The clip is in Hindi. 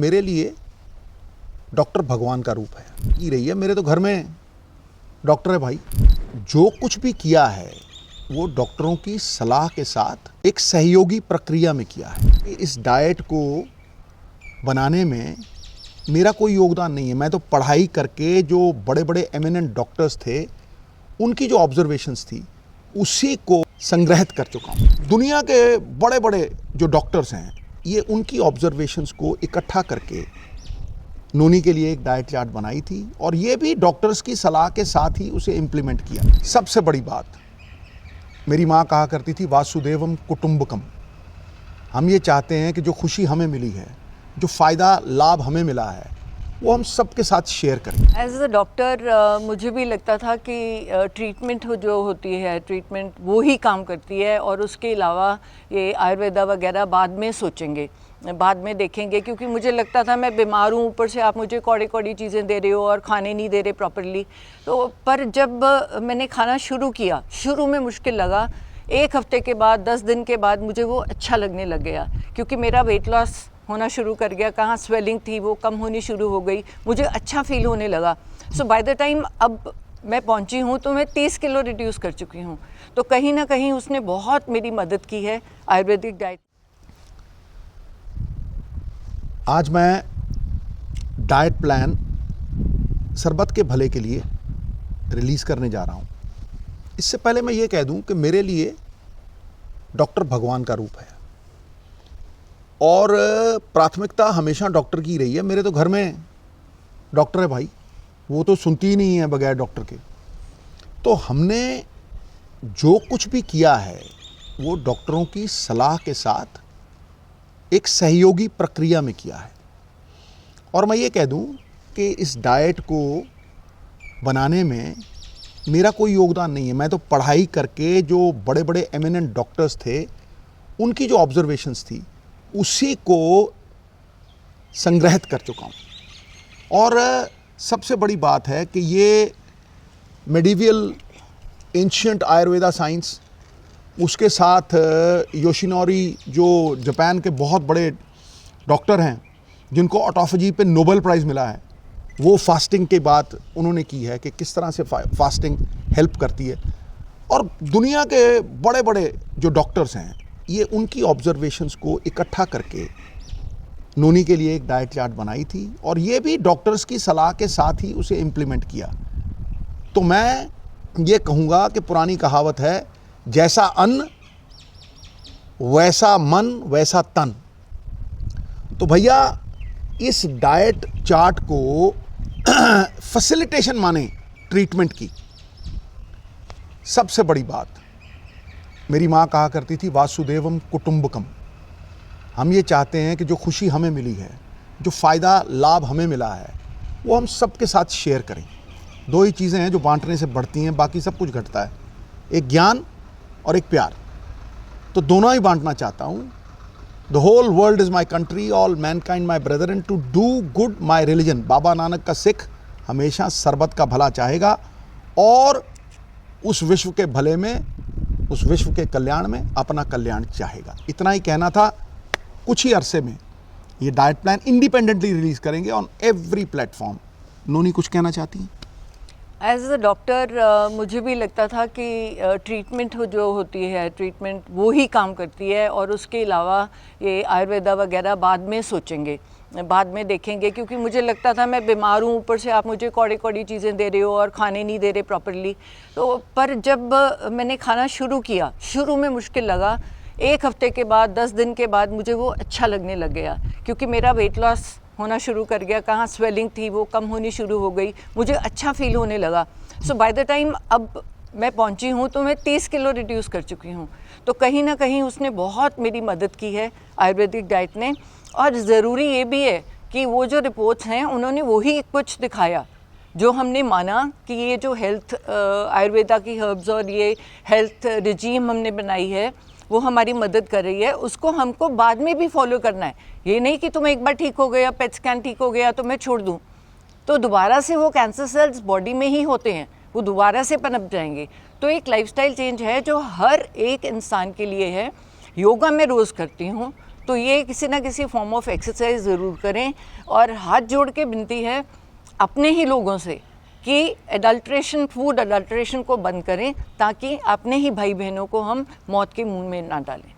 मेरे लिए डॉक्टर भगवान का रूप है। की रही है, मेरे तो घर में डॉक्टर है भाई। जो कुछ भी किया है वो डॉक्टरों की सलाह के साथ एक सहयोगी प्रक्रिया में किया है। इस डाइट को बनाने में मेरा कोई योगदान नहीं है। मैं तो पढ़ाई करके जो बड़े बड़े एमिनेंट डॉक्टर्स थे उनकी जो ऑब्जर्वेशंस थी उसी को संग्रहित कर चुका हूँ। दुनिया के बड़े बड़े जो डॉक्टर्स हैं ये उनकी ऑब्जर्वेशंस को इकट्ठा करके नोनी के लिए एक डाइट चार्ट बनाई थी और ये भी डॉक्टर्स की सलाह के साथ ही उसे इम्प्लीमेंट किया। सबसे बड़ी बात, मेरी माँ कहा करती थी वासुदेवम कुटुंबकम। हम ये चाहते हैं कि जो खुशी हमें मिली है, जो फ़ायदा लाभ हमें मिला है, वो हम सबके साथ शेयर करें। एज अ डॉक्टर मुझे भी लगता था कि ट्रीटमेंट जो होती है, ट्रीटमेंट वो ही काम करती है और उसके अलावा ये आयुर्वेदा वगैरह बाद में सोचेंगे, बाद में देखेंगे। क्योंकि मुझे लगता था मैं बीमार हूँ, ऊपर से आप मुझे कौड़ी कौड़ी चीज़ें दे रहे हो और खाने नहीं दे रहे प्रॉपरली। तो पर जब मैंने खाना शुरू किया, शुरू में मुश्किल लगा, 1 हफ्ते के बाद 10 दिन के बाद मुझे वो अच्छा लगने लग गया। क्योंकि मेरा वेट लॉस होना शुरू कर गया, कहाँ स्वेलिंग थी वो कम होनी शुरू हो गई, मुझे अच्छा फील होने लगा। सो बाय द टाइम अब मैं पहुंची हूँ तो मैं 30 किलो रिड्यूस कर चुकी हूँ। तो कहीं ना कहीं उसने बहुत मेरी मदद की है आयुर्वेदिक डाइट। आज मैं डाइट प्लान शरबत के भले के लिए रिलीज़ करने जा रहा हूँ। इससे पहले मैं ये कह दूँ कि मेरे लिए डॉक्टर भगवान का रूप है और प्राथमिकता हमेशा डॉक्टर की रही है। मेरे तो घर में डॉक्टर है भाई, वो तो सुनती ही नहीं है बगैर डॉक्टर के। तो हमने जो कुछ भी किया है वो डॉक्टरों की सलाह के साथ एक सहयोगी प्रक्रिया में किया है। और मैं ये कह दूं कि इस डाइट को बनाने में मेरा कोई योगदान नहीं है। मैं तो पढ़ाई करके जो बड़े बड़े एमिनेंट डॉक्टर्स थे उनकी जो ऑब्जर्वेशंस थी उसी को संग्रहित कर चुका हूँ। और सबसे बड़ी बात है कि ये मेडिवियल एंशिएंट आयुर्वेदा साइंस, उसके साथ योशिनोरी जो जापान के बहुत बड़े डॉक्टर हैं जिनको ऑटोफेजी पे नोबेल प्राइज़ मिला है, वो फास्टिंग के बात उन्होंने की है कि किस तरह से फास्टिंग हेल्प करती है। और दुनिया के बड़े बड़े जो डॉक्टर्स हैं ये उनकी ऑब्जर्वेशंस को इकट्ठा करके नोनी के लिए एक डाइट चार्ट बनाई थी और ये भी डॉक्टर्स की सलाह के साथ ही उसे इम्प्लीमेंट किया। तो मैं ये कहूँगा कि पुरानी कहावत है, जैसा अन्न वैसा मन वैसा तन। तो भैया इस डाइट चार्ट को फैसिलिटेशन माने ट्रीटमेंट की। सबसे बड़ी बात, मेरी माँ कहा करती थी वासुदेवम कुटुंबकम। हम ये चाहते हैं कि जो खुशी हमें मिली है, जो फ़ायदा लाभ हमें मिला है, वो हम सबके साथ शेयर करें। 2 ही चीज़ें हैं जो बांटने से बढ़ती हैं, बाकी सब कुछ घटता है, एक ज्ञान और एक प्यार। तो दोनों ही बांटना चाहता हूँ। The whole world is my country, all mankind my brother and to do good my religion. Baba Nanak का सिख हमेशा सरबत का भला चाहेगा और उस विश्व के भले में, उस विश्व के कल्याण में अपना कल्याण चाहेगा। इतना ही कहना था। कुछ ही अरसे में ये डाइट प्लान इंडिपेंडेंटली रिलीज़ करेंगे ऑन एवरी प्लेटफॉर्म। नोनी कुछ कहना चाहती हैं? एज अ डॉक्टर मुझे भी लगता था कि ट्रीटमेंट जो होती है, ट्रीटमेंट वो ही काम करती है और उसके अलावा ये आयुर्वेदा वगैरह बाद में सोचेंगे, बाद में देखेंगे। क्योंकि मुझे लगता था मैं बीमार हूँ, ऊपर से आप मुझे कौड़ी कौड़ी चीज़ें दे रहे हो और खाने नहीं दे रहे प्रॉपरली। तो पर जब मैंने खाना शुरू किया, शुरू में मुश्किल लगा, 1 हफ्ते के बाद 10 दिन के बाद मुझे वो अच्छा लगने लग गया। क्योंकि मेरा वेट लॉस होना शुरू कर गया, कहाँ स्वेलिंग थी वो कम होनी शुरू हो गई, मुझे अच्छा फील होने लगा। सो बाय द टाइम अब मैं पहुंची हूँ तो मैं 30 किलो रिड्यूस कर चुकी हूँ। तो कहीं ना कहीं उसने बहुत मेरी मदद की है आयुर्वेदिक डाइट ने। और ज़रूरी ये भी है कि वो जो रिपोर्ट्स हैं उन्होंने वही कुछ दिखाया जो हमने माना कि ये जो हेल्थ आयुर्वेदा की हर्ब्स और ये हेल्थ रिजीम हमने बनाई है वो हमारी मदद कर रही है, उसको हमको बाद में भी फॉलो करना है। ये नहीं कि तुम एक बार ठीक हो गया, पेट स्कैन ठीक हो गया तो मैं छोड़ दूँ, तो दोबारा से वो कैंसर सेल्स बॉडी में ही होते हैं, वो दोबारा से पनप जाएंगे। तो एक लाइफस्टाइल चेंज है जो हर एक इंसान के लिए है। योगा मैं रोज़ करती हूँ, तो ये किसी ना किसी फॉर्म ऑफ एक्सरसाइज ज़रूर करें। और हाथ जोड़ के विनती है अपने ही लोगों से कि एडल्ट्रेशन, फूड एडल्ट्रेशन को बंद करें, ताकि अपने ही भाई बहनों को हम मौत के मुंह में ना डालें।